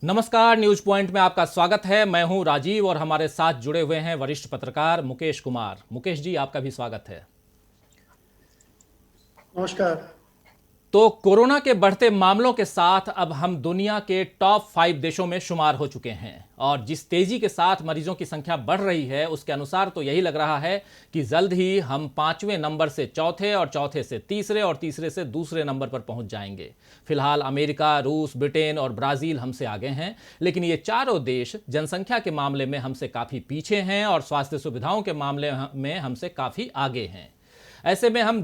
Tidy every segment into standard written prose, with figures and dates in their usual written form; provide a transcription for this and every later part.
नमस्कार, news point में आपका स्वागत है। मैं हूं राजीव और हमारे साथ जुड़े हुए हैं वरिष्ठ पत्रकार मुकेश कुमार। मुकेश जी, आपका भी स्वागत है। नमस्कार। तो कोरोना के बढ़ते मामलों के साथ अब हम दुनिया के टॉप 5 देशों में शुमार हो चुके हैं और जिस तेजी के साथ मरीजों की संख्या बढ़ रही है उसके अनुसार तो यही लग रहा है कि जल्द ही हम 5वें नंबर से चौथे और चौथे से तीसरे और तीसरे से दूसरे नंबर पर पहुंच जाएंगे। फिलहाल अमेरिका, रूस, ब्रिटेन और ब्राजील हमसे आगे हैं, लेकिन ये चारों देश जनसंख्या के मामले में हमसे काफी पीछे हैं और स्वास्थ्य सुविधाओं के मामले में हमसे काफी आगे हैं। ऐसे में इन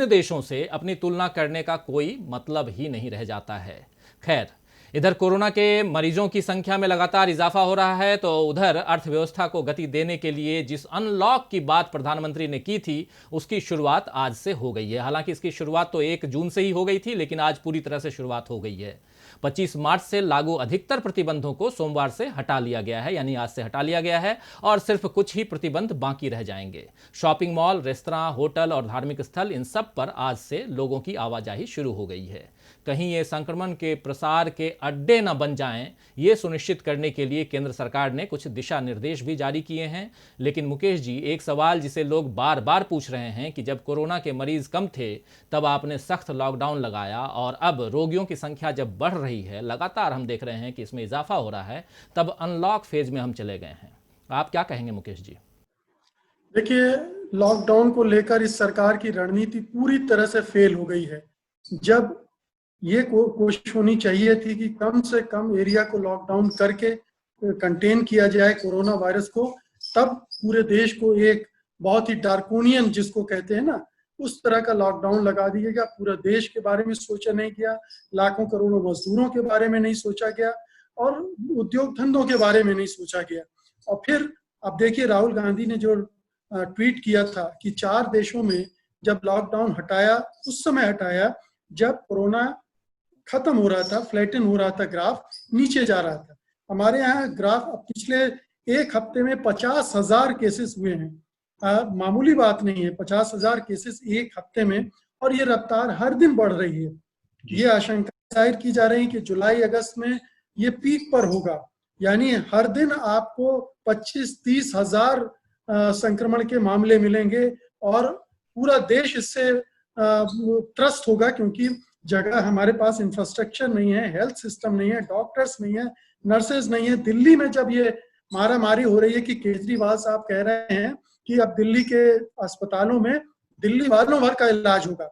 देशों से अपनी तुलना करने का कोई मतलब ही नहीं रह जाता है। खैर, इधर कोरोना के मरीजों की संख्या में लगातार इजाफा हो रहा है तो उधर अर्थव्यवस्था को गति देने के लिए जिस अनलॉक की बात प्रधानमंत्री ने की थी उसकी शुरुआत आज से हो गई है। हालांकि इसकी शुरुआत तो 1 जून से ही हो गई थी, लेकिन आज पूरी तरह से शुरुआत हो गई है। 25 मार्च से लागू अधिकतर प्रतिबंधों को सोमवार से हटा लिया गया है, यानी आज से हटा लिया गया है और सिर्फ कुछ ही प्रतिबंध बाकी रह जाएंगे। शॉपिंग मॉल, रेस्तरां, होटल और धार्मिक स्थल, इन सब पर आज से लोगों की आवाजाही शुरू हो गई है। कहीं ये संक्रमण के प्रसार के अड्डे न बन जाएं, ये सुनिश्चित करने के लिए केंद्र सरकार ने कुछ दिशा निर्देश भी जारी किए हैं। लेकिन मुकेश जी, एक सवाल जिसे लोग बार बार पूछ रहे हैं कि जब कोरोना के मरीज कम थे तब आपने सख्त लॉकडाउन लगाया और अब रोगियों की संख्या जब बढ़ रही है, लगातार हम देख रहे हैं कि इसमें इजाफा हो रहा है, तब अनलॉक फेज में हम चले गए हैं। आप क्या कहेंगे मुकेश जी? देखिए, लॉकडाउन को लेकर इस सरकार की रणनीति पूरी तरह से फेल हो गई है। जब ये कोशिश होनी चाहिए थी कि कम से कम एरिया को लॉकडाउन करके कंटेन किया जाए कोरोना वायरस को, तब पूरे देश को एक बहुत ही डार्कोनियन, जिसको कहते हैं ना, उस तरह का लॉकडाउन लगा दिया गया। पूरा देश के बारे में सोचा नहीं गया, लाखों करोड़ों मजदूरों के बारे में नहीं सोचा गया और उद्योग धंधों के बारे में नहीं सोचा गया। और फिर अब देखिए, राहुल गांधी ने जो ट्वीट किया था कि 4 देशों में जब लॉकडाउन हटाया, उस समय हटाया जब कोरोना खत्म हो रहा था, फ्लैटन हो रहा था, ग्राफ नीचे जा रहा था। हमारे यहाँ ग्राफ पिछले 1 हफ्ते में 50,000 केसेस हुए हैं। मामूली बात नहीं है, 50,000 केसेस 1 हफ्ते में, और ये रफ्तार हर दिन बढ़ रही है। ये आशंका जाहिर की जा रही है कि जुलाई अगस्त में ये पीक पर होगा, यानी हर दिन आपको 25-30 हजार संक्रमण के मामले मिलेंगे और पूरा देश इससे त्रस्त होगा, क्योंकि जगह हमारे पास इंफ्रास्ट्रक्चर नहीं है, हेल्थ सिस्टम नहीं है, डॉक्टर्स नहीं है, नर्सेज नहीं है। दिल्ली में जब ये मारामारी हो रही है कि केजरीवाल साहब कह रहे हैं कि अब दिल्ली के अस्पतालों में दिल्ली वालों भर का इलाज होगा,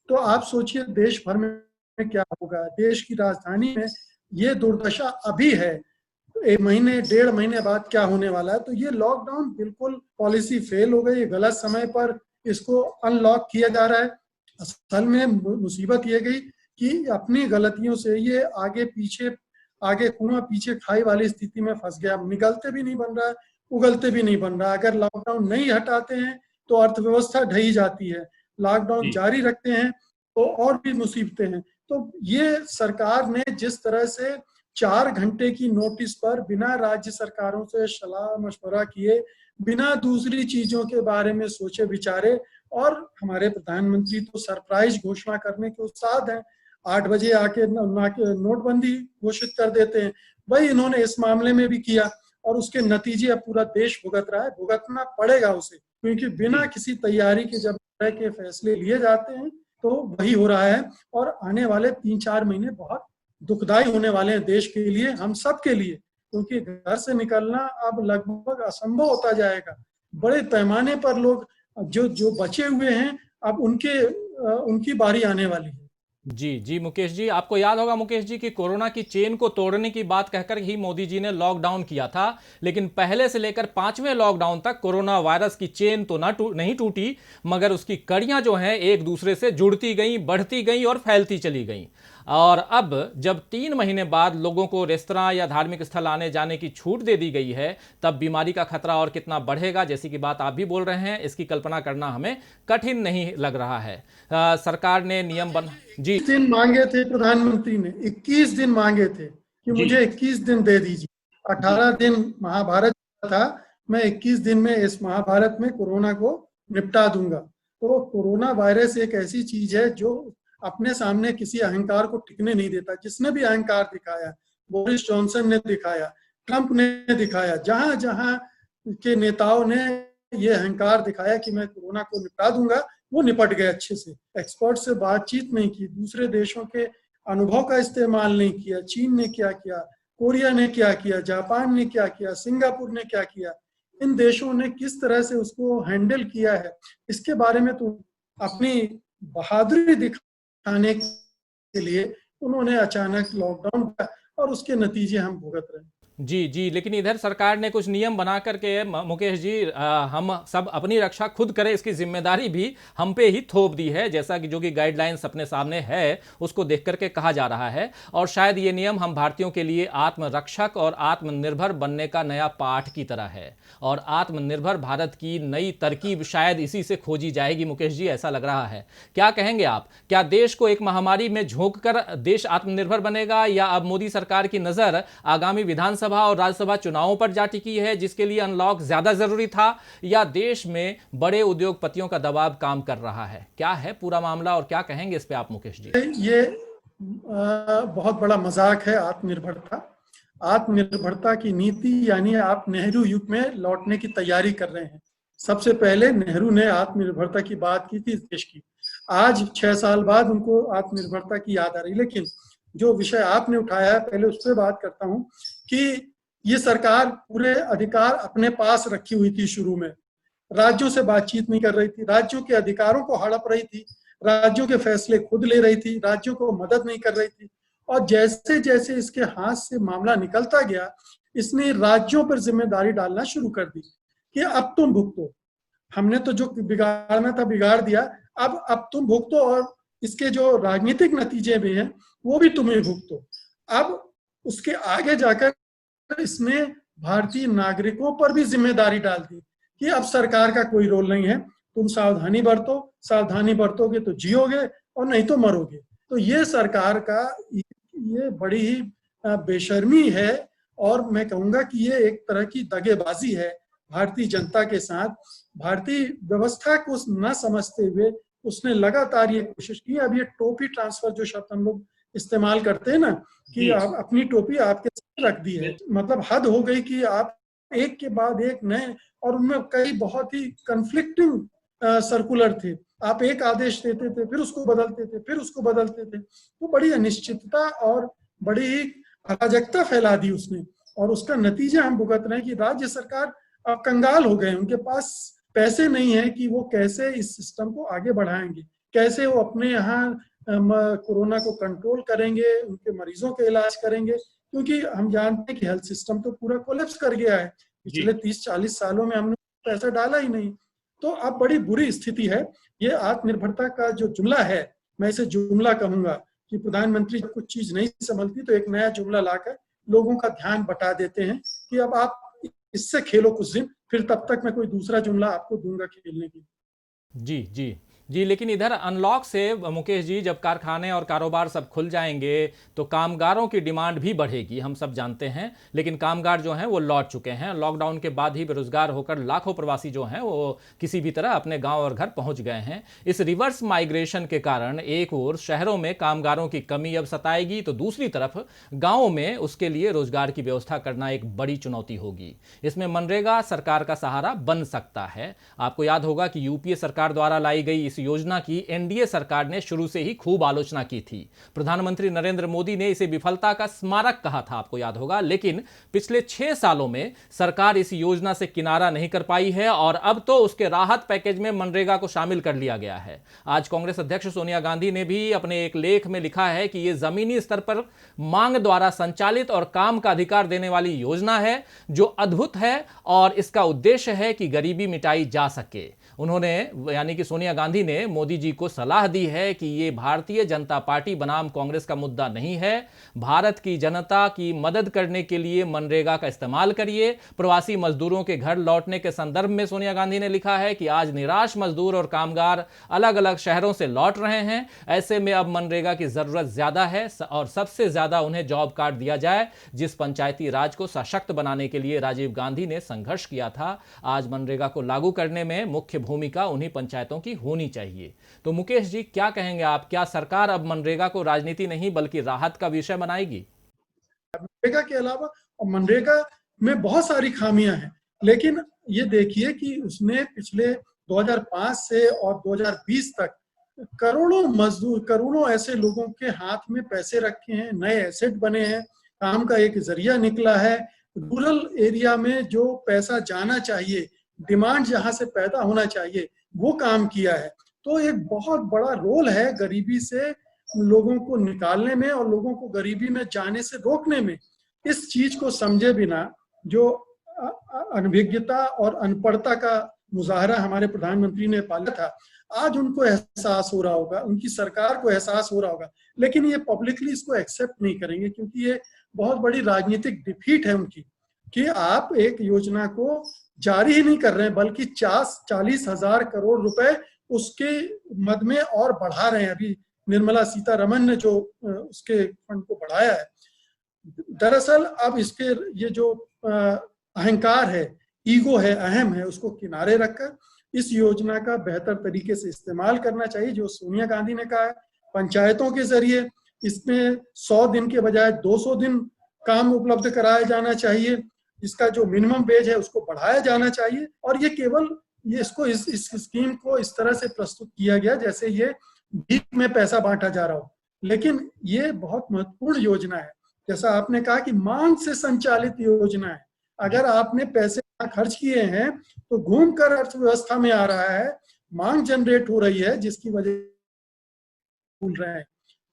तो आप सोचिए देश भर में क्या होगा। देश की राजधानी में ये दुर्दशा अभी है, 1 महीने 1.5 महीने बाद क्या होने वाला है। तो ये लॉकडाउन बिल्कुल पॉलिसी फेल हो गई, गलत समय पर इसको अनलॉक किया जा रहा है। असल में मुसीबत ये गई कि अपनी गलतियों से ये आगे कुआं पीछे खाई वाली स्थिति में फंस गया। निगलते भी नहीं बन रहा है, उगलते भी नहीं बन रहा। अगर लॉकडाउन नहीं हटाते हैं तो अर्थव्यवस्था ढही जाती है, लॉकडाउन जारी रखते हैं तो और भी मुसीबतें हैं। तो ये सरकार ने जिस तरह से 4 घंटे की नोटिस पर बिना राज्य सरकारों से सलाह मशवरा किए, बिना दूसरी चीजों के बारे में सोचे विचारे, और हमारे प्रधानमंत्री तो सरप्राइज घोषणा करने के उस्ताद हैं। 8 बजे आके नोटबंदी घोषित कर देते हैं। वही इन्होंने इस मामले में भी किया और उसके नतीजे अब पूरा देश भुगत रहा है, भुगतना पड़ेगा उसे, क्योंकि बिना किसी तैयारी के जब तरह के फैसले लिए जाते हैं तो वही हो रहा है। और आने वाले 3-4 महीने बहुत दुखदायी होने वाले हैं देश के लिए, हम सब के लिए, क्योंकि घर से निकलना अब लगभग असंभव होता जाएगा। बड़े पैमाने पर लोग जो जो बचे हुए हैं, अब उनकी बारी आने वाली है। जी जी मुकेश जी, आपको याद होगा मुकेश जी कि कोरोना की चेन को तोड़ने की बात कहकर ही मोदी जी ने लॉकडाउन किया था, लेकिन पहले से लेकर 5वें लॉकडाउन तक कोरोना वायरस की चेन तो नहीं टूटी, मगर उसकी कड़ियां जो हैं एक दूसरे से जुड़ती गई, बढ़ती गई और फैलती चली गई। और अब जब 3 महीने बाद लोगों को रेस्तरां या धार्मिक स्थल आने जाने की छूट दे दी गई है, तब बीमारी का खतरा और कितना बढ़ेगा, जैसी की बात आप भी बोल रहे हैं, इसकी कल्पना करना हमें कठिन नहीं लग रहा है। सरकार ने नियम बना जी 21 दिन मांगे थे प्रधानमंत्री ने, 21 दिन मांगे थे कि मुझे 21 दिन दे दीजिए। 18 दिन महाभारत था, मैं 21 दिन में इस महाभारत में कोरोना को निपटा दूंगा। तो कोरोना वायरस एक ऐसी चीज है जो अपने सामने किसी अहंकार को टिकने नहीं देता। जिसने भी अहंकार दिखाया, बोरिस जॉनसन ने दिखाया, ट्रंप ने दिखाया, जहां जहां के नेताओं ने ये अहंकार दिखाया कि मैं कोरोना को निपटा दूंगा, वो निपट गए अच्छे से। एक्सपर्ट से बातचीत नहीं की, दूसरे देशों के अनुभव का इस्तेमाल नहीं किया। चीन ने क्या किया, कोरिया ने क्या किया, जापान ने क्या किया, सिंगापुर ने क्या किया, इन देशों ने किस तरह से उसको हैंडल किया है, इसके बारे में तो अपनी बहादुरी दिखाने के लिए उन्होंने अचानक लॉकडाउन किया और उसके नतीजे हम भुगत रहे हैं। जी जी, लेकिन इधर सरकार ने कुछ नियम बना करके मुकेश जी, हम सब अपनी रक्षा खुद करें इसकी जिम्मेदारी भी हम पे ही थोप दी है, जैसा कि जो कि गाइडलाइंस अपने सामने है उसको देख करके कहा जा रहा है। और शायद ये नियम हम भारतीयों के लिए आत्मरक्षक और आत्मनिर्भर बनने का नया पाठ की तरह है, और आत्मनिर्भर भारत की नई तरकीब शायद इसी से खोजी जाएगी। मुकेश जी, ऐसा लग रहा है, क्या कहेंगे आप? क्या देश को एक महामारी में झोंक कर देश आत्मनिर्भर बनेगा, या अब मोदी सरकार की नजर आगामी विधानसभा और राज्यसभा चुनावों पर जा टिकी है जिसके लिए अनलॉक ज्यादा जरूरी था, या देश में बड़े उद्योगपतियों का दबाव काम कर रहा है? क्या है पूरा मामला और क्या कहेंगे इस पे आप मुकेश जी? ये बहुत बड़ा मजाक है आत्मनिर्भरता। आत्मनिर्भरता की नीति यानी आप नेहरू युग में लौटने की तैयारी कर रहे हैं। सबसे पहले नेहरू ने आत्मनिर्भरता की बात की थी इस देश की, आज 6 साल बाद उनको आत्मनिर्भरता की याद आ रही। लेकिन जो विषय आपने उठाया है, पहले उस पर बात करता हूं कि ये सरकार पूरे अधिकार अपने पास रखी हुई थी। शुरू में राज्यों से बातचीत नहीं कर रही थी, राज्यों के अधिकारों को हड़प रही थी, राज्यों के फैसले खुद ले रही थी, राज्यों को मदद नहीं कर रही थी। और जैसे जैसे इसके हाथ से मामला निकलता गया, इसने राज्यों पर जिम्मेदारी डालना शुरू कर दी कि अब तुम भुगतो, हमने तो जो बिगाड़ना था बिगाड़ दिया, अब तुम भुगतो, और इसके जो राजनीतिक नतीजे भी हैं वो भी तुम्हें भुगतो। अब उसके आगे जाकर इसने भारतीय नागरिकों पर भी जिम्मेदारी डाल दी कि अब सरकार का कोई रोल नहीं है, तुम सावधानी बरतो, सावधानी बरतोगे तो जियोगे और नहीं तो मरोगे। तो ये सरकार का ये बड़ी ही बेशर्मी है, और मैं कहूंगा कि ये एक तरह की दगेबाजी है भारतीय जनता के साथ। भारतीय व्यवस्था को न समझते हुए उसने लगातार ये कोशिश की। अब ये टोपी ट्रांसफर जो शब्द हम लोग इस्तेमाल करते हैं ना, कि आप अपनी टोपी आपके साथ रख दी है, मतलब हद हो गई कि आप एक के बाद एक नए, और उनमें कई बहुत ही कंफ्लिक्टिंग सर्कुलर थे। आप एक आदेश देते थे, फिर उसको बदलते थे, फिर उसको बदलते थे। तो बड़ी अनिश्चितता और बड़ी ही अराजकता फैला दी उसने, और उसका नतीजा हम भुगत रहे हैं कि राज्य सरकार अब कंगाल हो गए। उनके पास पैसे नहीं है कि वो कैसे इस सिस्टम को आगे बढ़ाएंगे, कैसे वो अपने यहाँ कोरोना को कंट्रोल करेंगे, उनके मरीजों के इलाज करेंगे, क्योंकि हम जानते हैं कि हेल्थ सिस्टम तो पूरा कोलैप्स कर गया है। पिछले 30-40 सालों में हमने पैसा डाला ही नहीं। तो अब बड़ी बुरी स्थिति है। ये आत्मनिर्भरता का जो जुमला है, मैं इसे जुमला कहूंगा, कि प्रधानमंत्री जब कुछ चीज नहीं संभलती तो एक नया जुमला लाकर लोगों का ध्यान बटा देते हैं कि अब आप इससे खेलो कुछ दिन, फिर तब तक मैं कोई दूसरा जुमला आपको दूंगा खेलने की। जी जी जी, लेकिन इधर अनलॉक से मुकेश जी, जब कारखाने और कारोबार सब खुल जाएंगे तो कामगारों की डिमांड भी बढ़ेगी, हम सब जानते हैं। लेकिन कामगार जो हैं वो लौट चुके हैं, लॉकडाउन के बाद ही बेरोजगार होकर लाखों प्रवासी जो हैं वो किसी भी तरह अपने गांव और घर पहुंच गए हैं। इस रिवर्स माइग्रेशन के कारण एक ओर शहरों में कामगारों की कमी अब सताएगी, तो दूसरी तरफ गाँवों में उसके लिए रोजगार की व्यवस्था करना एक बड़ी चुनौती होगी। इसमें मनरेगा सरकार का सहारा बन सकता है। आपको याद होगा कि यूपीए सरकार द्वारा लाई गई इस योजना की एनडीए सरकार ने शुरू से ही खूब आलोचना की थी। प्रधानमंत्री नरेंद्र मोदी ने इसे विफलता का स्मारक कहा था, आपको याद होगा। लेकिन पिछले 6 सालों में सरकार इस योजना से किनारा नहीं कर पाई है, और अब तो उसके राहत पैकेज में मनरेगा को शामिल कर लिया गया है। आज कांग्रेस अध्यक्ष सोनिया गांधी ने भी अपने एक लेख में लिखा है कि यह जमीनी स्तर पर मांग द्वारा संचालित और काम का अधिकार देने वाली योजना है, जो अद्भुत है, और इसका उद्देश्य है कि गरीबी मिटाई जा सके। उन्होंने, यानी कि सोनिया गांधी ने मोदी जी को सलाह दी है कि ये भारतीय जनता पार्टी बनाम कांग्रेस का मुद्दा नहीं है। भारत की जनता की मदद करने के लिए मनरेगा का इस्तेमाल करिए। प्रवासी मजदूरों के घर लौटने के संदर्भ में सोनिया गांधी ने लिखा है कि आज निराश मजदूर और कामगार अलग अलग शहरों से लौट रहे हैं। ऐसे में अब मनरेगा की जरूरत ज्यादा है, और सबसे ज्यादा उन्हें जॉब कार्ड दिया जाए। जिस पंचायती राज को सशक्त बनाने के लिए राजीव गांधी ने संघर्ष किया था, आज मनरेगा को लागू करने में मुख्य भूमिका उन्हीं पंचायतों की होनी चाहिए। तो मुकेश जी, क्या कहेंगे आप? क्या सरकार अब मनरेगा को राजनीति नहीं बल्कि राहत का विषय बनाएगी? मनरेगा के अलावा, और मनरेगा में बहुत सारी खामियां हैं, लेकिन ये देखिए कि उसने पिछले 2005 से और 2020 तक करोड़ों मजदूर, करोड़ों ऐसे लोगों के हाथ में पैसे रखे हैं, नए एसेट बने हैं, काम का एक जरिया निकला है। रूरल एरिया में जो पैसा जाना चाहिए, डिमांड जहां से पैदा होना चाहिए, वो काम किया है। तो एक बहुत बड़ा रोल है गरीबी से लोगों को निकालने में और लोगों को गरीबी में जाने से रोकने में। इस चीज को समझे बिना जो अनभिज्ञता और अनपढ़ता का मुजाहरा हमारे प्रधानमंत्री ने पाला था, आज उनको एहसास हो रहा होगा, उनकी सरकार को एहसास हो रहा होगा, लेकिन ये पब्लिकली इसको एक्सेप्ट नहीं करेंगे, क्योंकि ये बहुत बड़ी राजनीतिक डिफीट है उनकी कि आप एक योजना को जारी ही नहीं कर रहे हैं, बल्कि 40,000 करोड़ रुपए उसके मद में और बढ़ा रहे हैं। अभी निर्मला सीतारमन ने जो उसके फंड को बढ़ाया है, दरअसल अब इसके ये जो अहंकार है, ईगो है, अहम है, उसको किनारे रखकर इस योजना का बेहतर तरीके से इस्तेमाल करना चाहिए। जो सोनिया गांधी ने कहा है, पंचायतों के जरिए इसमें 100 दिन के बजाय 200 दिन काम उपलब्ध कराया जाना चाहिए। इसका जो मिनिमम वेज है उसको बढ़ाया जाना चाहिए। और ये केवल इसको इस स्कीम को इस तरह से प्रस्तुत किया गया जैसे ये भीख में पैसा बांटा जा रहा हो, लेकिन ये बहुत महत्वपूर्ण योजना है। जैसा आपने कहा कि मांग से संचालित योजना है। अगर आपने पैसे खर्च किए हैं तो घूम कर अर्थव्यवस्था में आ रहा है, मांग जनरेट हो रही है, जिसकी वजह भूल रहे हैं।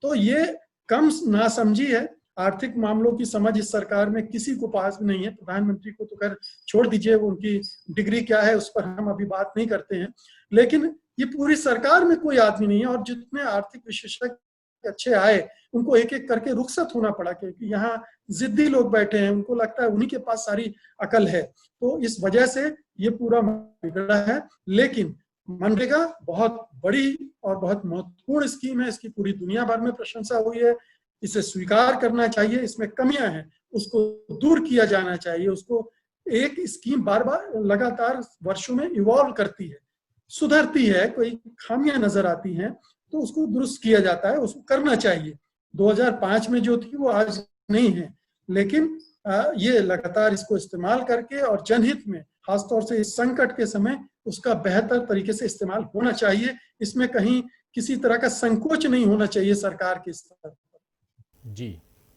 तो ये कम नासमझी है। आर्थिक मामलों की समझ इस सरकार में किसी को पास नहीं है। प्रधानमंत्री को तो खैर छोड़ दीजिए, वो उनकी डिग्री क्या है उस पर हम अभी बात नहीं करते हैं, लेकिन ये पूरी सरकार में कोई आदमी नहीं है। और जितने आर्थिक विशेषज्ञ अच्छे आए उनको एक एक करके रुखसत होना पड़ा, क्योंकि यहाँ जिद्दी लोग बैठे हैं, उनको लगता है उन्हीं के पास सारी अकल है। तो इस वजह से ये पूरा बिगड़ा है। लेकिन मनरेगा बहुत बड़ी और बहुत महत्वपूर्ण स्कीम है, इसकी पूरी दुनिया भर में प्रशंसा हुई है। इसे स्वीकार करना चाहिए, इसमें कमियां हैं उसको दूर किया जाना चाहिए। उसको एक स्कीम बार बार लगातार वर्षों में इवॉल्व करती है, सुधरती है, कोई खामियां नजर आती हैं तो उसको दुरुस्त किया जाता है, उसको करना चाहिए। 2005 में जो थी वो आज नहीं है, लेकिन ये लगातार इसको इस्तेमाल करके और जनहित में, खासतौर से इस संकट के समय, उसका बेहतर तरीके से इस्तेमाल होना चाहिए। इसमें कहीं किसी तरह का संकोच नहीं होना चाहिए सरकार के स्तर पर।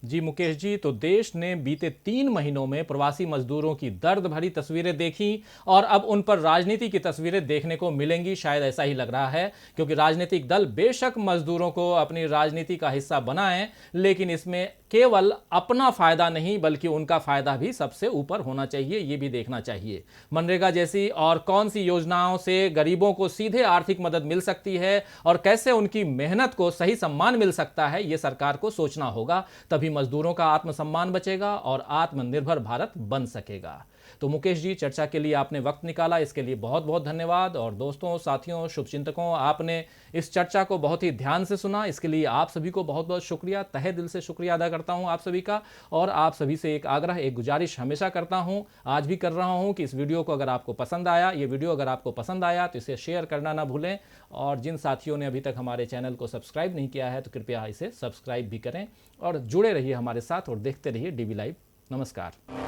जी मुकेश जी, तो देश ने बीते 3 महीनों में प्रवासी मजदूरों की दर्द भरी तस्वीरें देखी और अब उन पर राजनीति की तस्वीरें देखने को मिलेंगी, शायद ऐसा ही लग रहा है। क्योंकि राजनीतिक दल बेशक मजदूरों को अपनी राजनीति का हिस्सा बनाएं, लेकिन इसमें केवल अपना फायदा नहीं बल्कि उनका फायदा भी सबसे ऊपर होना चाहिए, ये भी देखना चाहिए। मनरेगा जैसी और कौन सी योजनाओं से गरीबों को सीधे आर्थिक मदद मिल सकती है और कैसे उनकी मेहनत को सही सम्मान मिल सकता है, ये सरकार को सोचना होगा। तभी मजदूरों का आत्मसम्मान बचेगा और आत्मनिर्भर भारत बन सकेगा। तो मुकेश जी, चर्चा के लिए आपने वक्त निकाला, इसके लिए बहुत बहुत धन्यवाद। और दोस्तों, साथियों, शुभचिंतकों, आपने इस चर्चा को बहुत ही ध्यान से सुना, इसके लिए आप सभी को बहुत बहुत शुक्रिया, तहे दिल से शुक्रिया अदा करता हूं आप सभी का। और आप सभी से एक आग्रह, एक गुजारिश हमेशा करता हूं, आज भी कर रहा हूं कि इस वीडियो को अगर आपको पसंद आया, ये वीडियो अगर आपको पसंद आया तो इसे शेयर करना ना भूलें। और जिन साथियों ने अभी तक हमारे चैनल को सब्सक्राइब नहीं किया है तो कृपया इसे सब्सक्राइब भी करें और जुड़े रहिए हमारे साथ और देखते रहिए DV लाइव। नमस्कार।